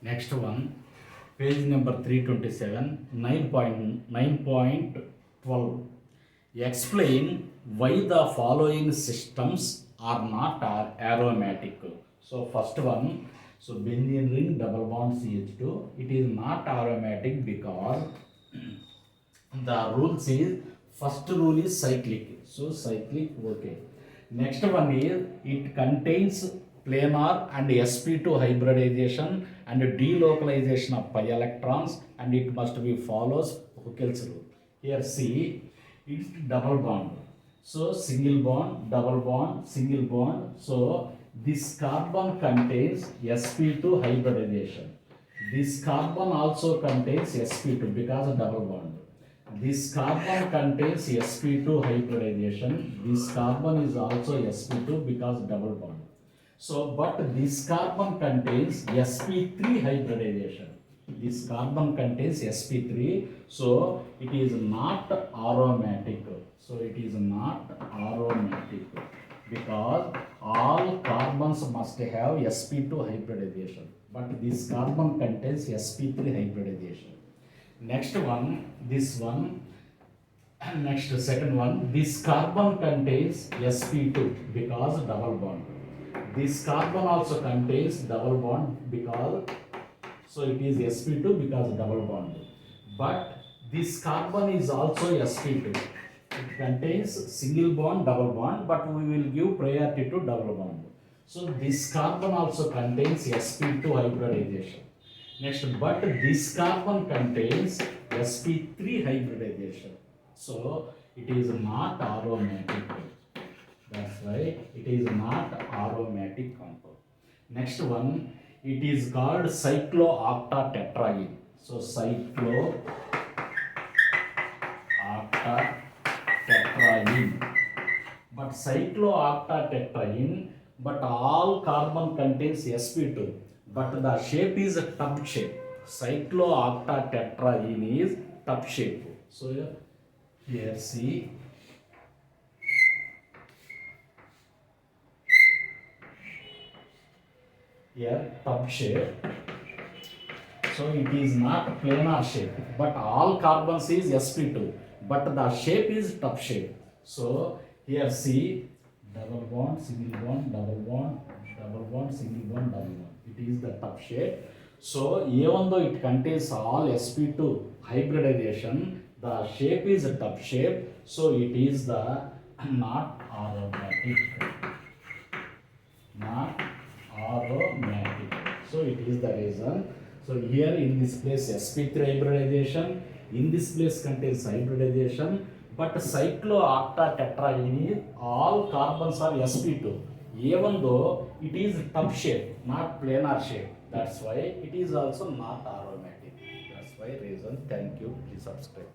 Next one, page number 327, 9.12. Explain why the following systems are not aromatic. So first one, so benzene ring double bond CH2, it is not aromatic because the rules is, first rule is cyclic, so cyclic, okay. Next one is it contains planar and sp2 hybridization and delocalization of pi electrons, and it must be follows Huckel's rule. Here see, it's double bond, so single bond, double bond, single bond, so this carbon contains sp2 hybridization, this carbon also contains sp2 because of double bond. This carbon contains sp2 hybridization. This carbon is also sp2 because double bond. So, but this carbon contains sp3 hybridization. This carbon contains sp3. So, it is not aromatic. So, it is not aromatic because all carbons must have sp2 hybridization. But this carbon contains sp3 hybridization. Next one, this one, next second one, this carbon contains sp2 because double bond. This carbon also contains double bond because, so it is sp2 because double bond. But this carbon is also sp2. It contains single bond, double bond, but we will give priority to double bond. So this carbon also contains sp2 hybridization. Next, but this carbon contains sp3 hybridization. So it is not aromatic. That's why it is not aromatic compound. Next one, it is called cyclooctatetraene. So cyclooctatetraene. But cyclooctatetraene, but all carbon contains sp2. But the shape is a tub shape. Cyclooctatetraene is tub shape. So here see, here tub shape. So it is not planar shape, but all carbons is sp2, but the shape is tub shape. So here see, double bond, single bond, double bond, double bond, single bond, double bond. It is the tub shape. So even though it contains all sp2 hybridization, the shape is a tub shape. So it is the not aromatic. Not aromatic. So it is the reason. So here in this place sp3 hybridization, in this place contains hybridization, but cyclooctatetraene is all carbons are sp2, even though it is tub shape, not planar shape. That's why it is also not aromatic. That's why reason. Thank you. Please subscribe.